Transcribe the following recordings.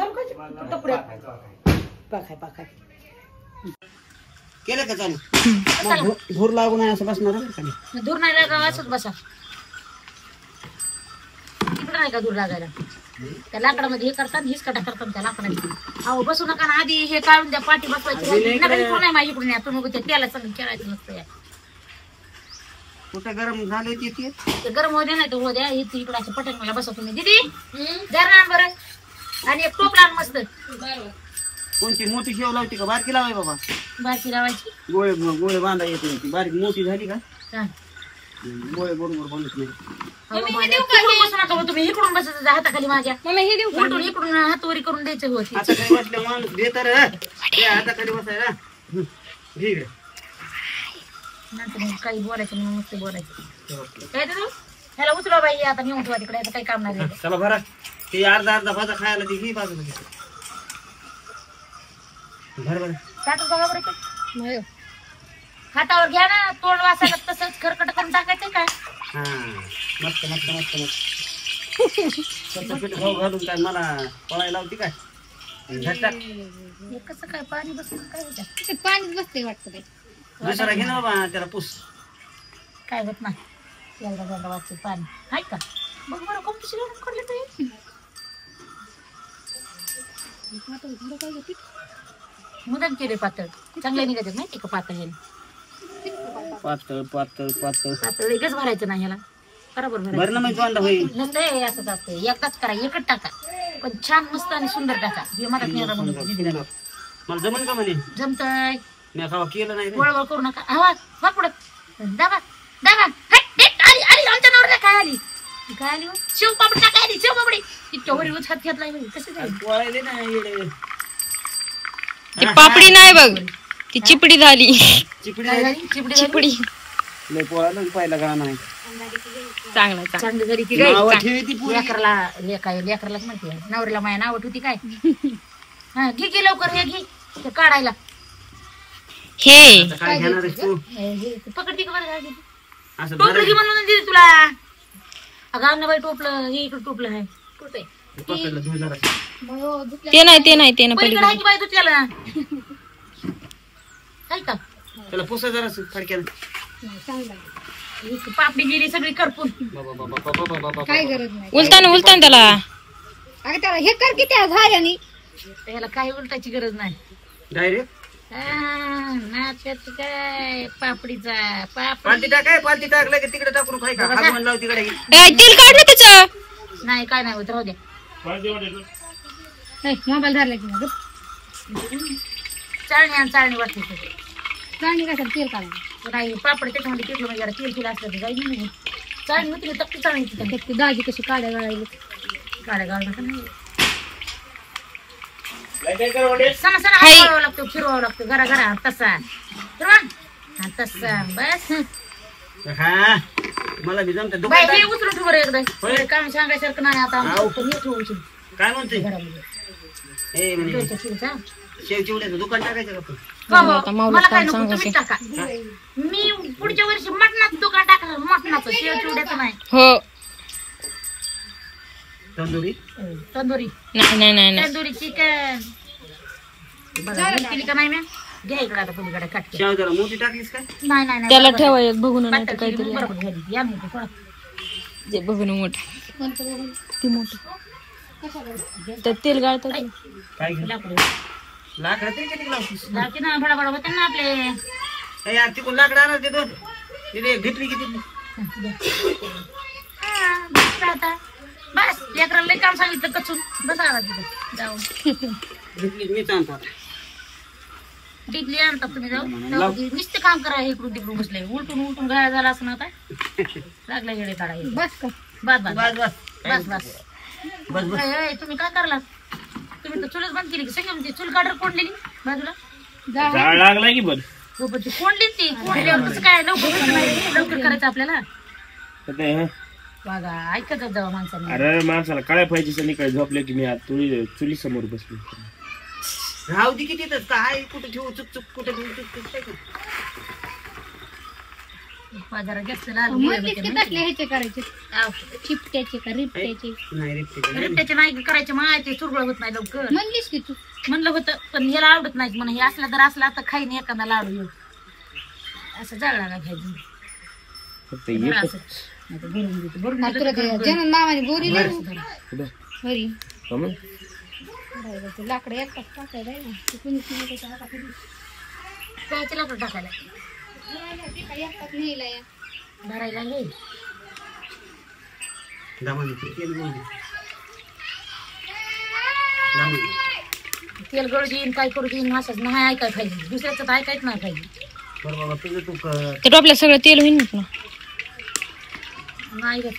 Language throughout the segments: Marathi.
जाऊ का टपड्या पाखाय पाखाय केलं का चालू धूर लागू नाही असं बसणार दूर नाही लागा असंच बसा तिकडे नाही का दूर लागायला त्या लाकडामध्ये हे करतात हिसकाटा करतात त्या लाकडाची अहो बसू नका ना आधी हे काढून द्या पाठी बसवायची नाही माझ्याकडून या तुम्ही ते त्याला चांगलं खेळायचं नसतं या कुठं गरम झाले ते गरम होऊ द्या नाही तर होऊ द्या इथे इकडे असं पटकन मला बसा तुम्ही दीदी जरा बरं आणि एक टोप लावून मस्त कोणती मोठी शेव लावते का बारकी लावाय बाबा बारकी लावायची गोळे गोळे बांधा येत नाही बारीक मोठी झाली का गोळे बरोबर बनत नाही तुम्ही इकडून बसायचं हाताखाली माझ्या इकडून इकडून हातवरी करून द्यायचं होत आता काही वाटलं माणूस दे तर हाताखाली बसायला ठीक आहे नंतर काही बोलायचं म्हणून मस्त बोलायचं काय तर ह्याला उचला बाई आता मी उठवा तिकडे आता काही काम नाही चला भरा ते अर्धा अर्धा भाजा खायला ती घे बाजूला भर बरं टाकू का बरं हातावर घ्या ना तोंड वासायला तसंच खरकट करून टाकायचं काय हा मस्त मस्त मस्त मस्त पीठ भाऊ घालून काय मला पळायला लावती काय कसं काय पाणी बसून काय होतं पाणी बसते वाटतं दुसरा घे ना बाबा त्याला पुस काय होत नाही एकदा दोनदा वाचते पाणी आहे का बघ बरं कॉम्पिटिशन काढलं तर मुदम केले पातळ चांगले निघायचे माहिती का पातळ हे पातळ पातळ पातळ पातळ एकच भरायचं नाही ह्याला बरोबर भरणं म्हणजे दोनदा होईल नसतं असंच असतं एकदाच करा एकच टाका पण छान मस्त आणि सुंदर टाका हे मला मला जमन का म्हणे जमतय मी खावा केलं नाही वळवळ करू नका हवा वा पुढं दाबा दाबा आली आली आमच्या नवऱ्याला काय आली काय आली शिव पापडी टाकाय आली शिव पापडी इतक्या वरी हात घेतलाय कसं काय पळायले नाही ती पापडी नाही बघ ती चिपडी झाली चिपडी चिपडी लय पोळायला पाहिला का नाही चांगला चांगली जरी ती लेकरला लेकरलाच म्हणते नवऱ्याला माया नाव होती काय हा घे लवकर हे घे ते काढायला हे काय घेणार तू पकडती का बरं असं टोपलं घे म्हणून दिली तुला अगं आमना टोपलं हे इकडे टोपलं आहे कुठे पकडलं धुळ जरा ते नाही ना पलीकडे आहे की बाई तू त्याला काय का त्याला पुसा जरा फडक्यानं पापडी गेली सगळी करपून काय गरज नाही उलटान त्याला अगं त्याला हे कर की त्या झाल्याने त्याला काही उलटायची गरज नाही डायरेक्ट नाचायचं काय पापडीचा पालती टाकलं की तिकडे टाकून खाय का हागवण लाव तिकडे तेल काढ ना त्याचं नाही काय नाही होत राहू द्या मोबाईल धरला की चाळणी वाटते चाळणी काय तेल काढ नाही पापड त्याच्यामध्ये पिठलं म्हणजे तेल फुल असलं तर जाईल नाही चाळणी होती तक्की चाळणी दाजी कशी काड्या गाळायला गाड्या गाळ नका नाही सणा हलवावं लागतो फिरवावं लागतो घरा घरा तसा फिरवा तसा बस हा मला बी जमत बाई हे उचलून ठेव बरं एकदा काम सांगायसारखं नाही आता हे ठेवू काय म्हणते घरामध्ये ए म्हणे चिवचा शेवचिवड्याचं दुकान टाकायचं का मला काय नको तुम्ही टाका मी पुढच्या वर्षी मटणाचं दुकान टाका मटणाचं शेवचिवड्याचं नाही हो तंदुरी तंदुरी नाही तंदुरी चिकन केली का नाही मॅम घ्या इकडे आता पलीकडे काट शेव जरा मोठी टाकलीस काय नाही त्याला ठेवा एक बघून नाही तर काहीतरी बरोबर घ्या या मी थोडा जे बघून मोठं ती मोठं त्यात तेल गाळतात काय लाकडं लाकडं तरी किती लावतीस लावते ना भडाभडा होते ना आपले यार तिकडून लाकडं आणा ते दोन तिथे घेतली किती आता बस लेकराला लई काम सांगितलं कचून बसा आला तिथे जाऊन घेतली मी आणतो डिगली आणतात तुम्ही जाऊन नुसतं काम करा इकडून तिकडून बसले उलटून घाया झाला असं ना आता लागला येडे काढायला बस का बस बस बस बस बस बस तुम्ही काय करला तुम्ही तर चुलच बंद केली की सगळी चूल काढर कोंडलेली बाजूला लागला की बरं हो पण ती कोंडली ती कोंडल्यावर कसं काय लवकर करायचं आपल्याला बघा ऐकतच जावं माणसाने अरे माणसाला काय पाहिजे सनी झोपले की मी आज चुली समोर बसलो राहू दे किती काय कुठे ठेवू चुक कुठे ठेवू चुक बाजारात जास्त लाल म्हणलीस की कसले ह्याचे करायचे चिपट्याचे का रिपट्याचे नाही रे रिपट्याचे नाही करायचे मायाचे चुरगळ होत नाही लवकर म्हणलीस की तू म्हणलं होतं पण ह्याला आवडत नाही म्हणा हे असला तर असला तर खाईन एखादा लाडू येऊ असं जळला काय खायचं फक्त एकच. आता भरून देते, भरून तुला देते. ते जण नावाने बोरी लागू कुठं? घरी का मग? ते लाकडं एकटाच टाकायला आहे ना ते कुणी कुणी त्याच्या हाताखाली प्यायचे लाकडं टाकायला एकटाच नेला या भरायला हे तेल गळू देईन काय करू देईन असंच नाही ऐकाय पाहिजे दुसऱ्याचं तर ऐकायच नाही पाहिजे बरं बाबा तुझं तू कर. ते टोपल्या सगळं तेल होईल ना नाही रे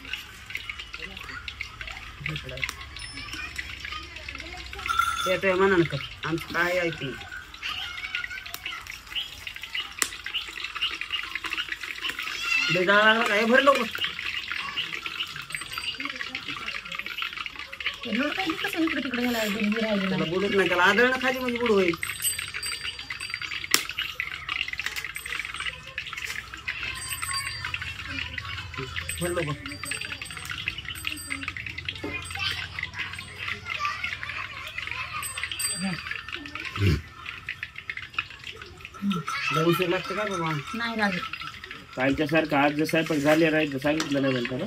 ते तुझ्या मनानं कर आमचं काय ऐकलं लागला काय भरलो लोड काही कसं इकडे तिकडे ह्याला राहिलेलं त्याला बुडत नाही त्याला आदळणं खाली म्हणजे बुड होईल भरलो बघ उशीर लागतं का बाबा नाही लागत कालच्या सारखं आज जर स्वयंपाक झाले राहील सांगितलं नाही म्हणता ना.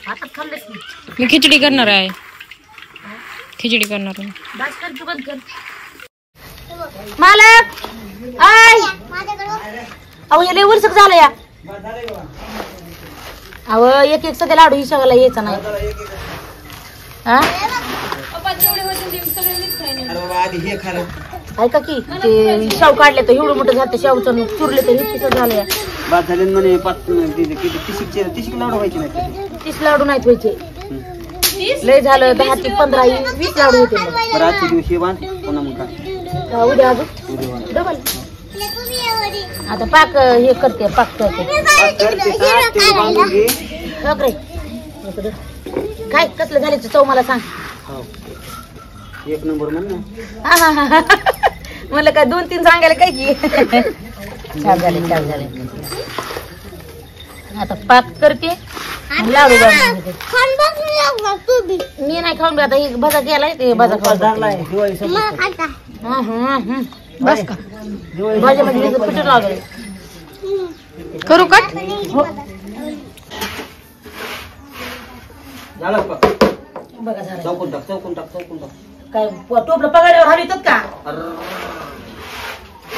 आता खाल्लंच नाही मी खिचडी करणार आहे खिचडी करणार आहे बस कर तू बंद कर मालक आय अहो याला उलसक झालं या अहो एक एक सगळं लाडू हिशोबाला यायचा नाही हा अरे बाबा आधी हे खालं ऐका की ते शाव काढले तर एवढं मोठं झालं शावचं चुरले तर हे कसं झालं या बाद झाले म्हणे पाच तिशीक लाडू व्हायचे नाही 30 लाडू नाहीत व्हायचे लय झालं 10 ते 15 20 लाडू होते मग. बरं आजच्या दिवशी बांध पुन्हा मग काय उद्या अजून डबल आता पाक हे करते पाक करते बांधून घे बघ रे काय कसलं झाले चव मला सांग हो. एक नंबर म्हण ना हा हा हा मला काय 2-3 सांगायला काय की छान झाले आता पाक करते आणि लाडू बनवून घेते. मी नाही खाऊन बी आता हे भजा केलाय ते भजा खाऊन धरलाय दिवाळी संपत बस का भाज्यामध्ये पिठं लागेल करू कट हो झालं का बघा झालं चौकून टाक काय टोपलं पगाड्यावर हलवितात का अरे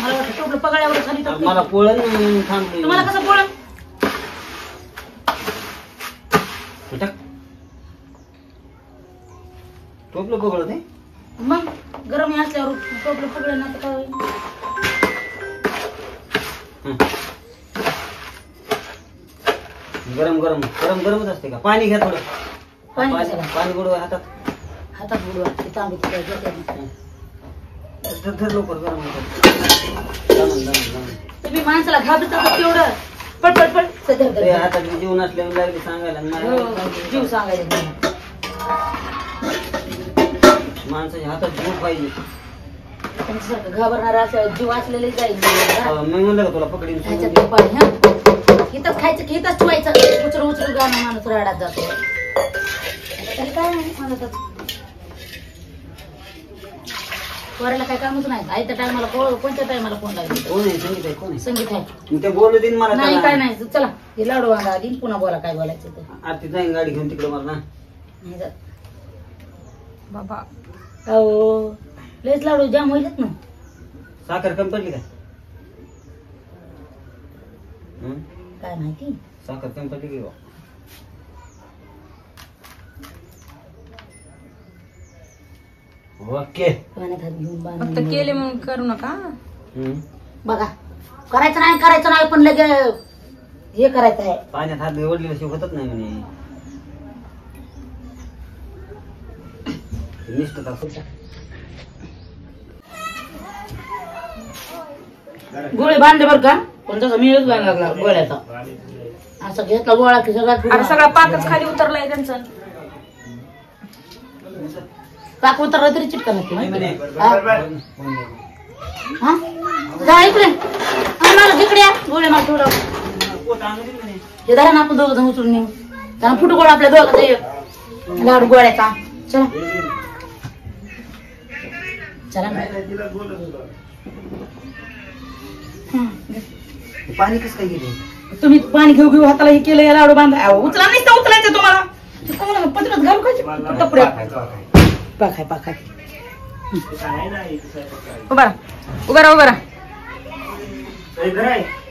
मला वाटतं टोपलं पगाड्यावर हलवितात मला पोळण थांबली तुम्हाला कसं पोळं टोपलं पकडत आहे मग गरम असल्यावर टोपलं पगडलं ना तर काय होईल? गरमच असते का पाणी घ्या थोडं पाणी कशाला? पाणी बुडवा हातात बुडवा ते तांबे तिकडे घेते ना. धर लवकर गरम होतं. तुम्ही माणसाला घाबरता तेवढं पट पट पट सध्या ते हातात जीवन असल्यावर लागले सांगायला आणि मला जीव सांगायला माणसाच्या हातात जीव पाहिजे त्यांच्यासारखं घाबरणार असं जीव असलेले जाईल मी म्हणलं का तुला पकडीन ह्याच्यात ते पाणी हा इथंच खायचं की इथंच ठेवायचं उचल गाणं माणूस राडात जातो त्याला काय नाही म्हणत पोराला काय कामच नाही आयत्या टायमाला कोणत्या टायमाला कोण लागेल कोण आहे संगीत आहे कोण आहे संगीत आहे मग ते बोलू देईन मला नाही त्याला. काय नाही चला हे लाडू वांगा आधी पुन्हा बोला काय बोलायचं ते आरती जाईन गाडी घेऊन तिकडे मला ना नाही जात. बाबा अहो लयच लाडू जाम होईलच ना साखर कमी पडली काय काय माहिती साखर कमी पडली की बा? ओके पाण्यात हात घेऊन फक्त बांधून केले म्हणून करू नका बघा करायचं नाही पण लगे हे करायचं आहे पाण्यात हात निवडलेल्याशिवाय होतच नाही म्हणे निष्ठता गोळे बांधले बर का पण तसा मिळच बांध लागला गोळ्याचा असं घेतला गोळा की अरे सगळा पाकच खाली उतरलाय त्यांचा पाक उतरला तरी चिटका नसते नाही म्हणे हा जा इकडे आम्हाला इकडे या गोळ्या मला थोडं हे धरा ना आपण दोघं जण उचलून नेऊ त्यांना फुटू गोळा आपल्या दोघं लाडू गोळ्याचा चला चला पाणी कसं काय गेलं तुम्ही पाणी घेऊ घेऊ हाताला हे केलं या लाडू बांधा उचला नाही तर उचलायचं तुम्हाला पत्रात घालू का टपऱ्या पाखाय पाखाय उभा राहा उभा राहा इधर आहे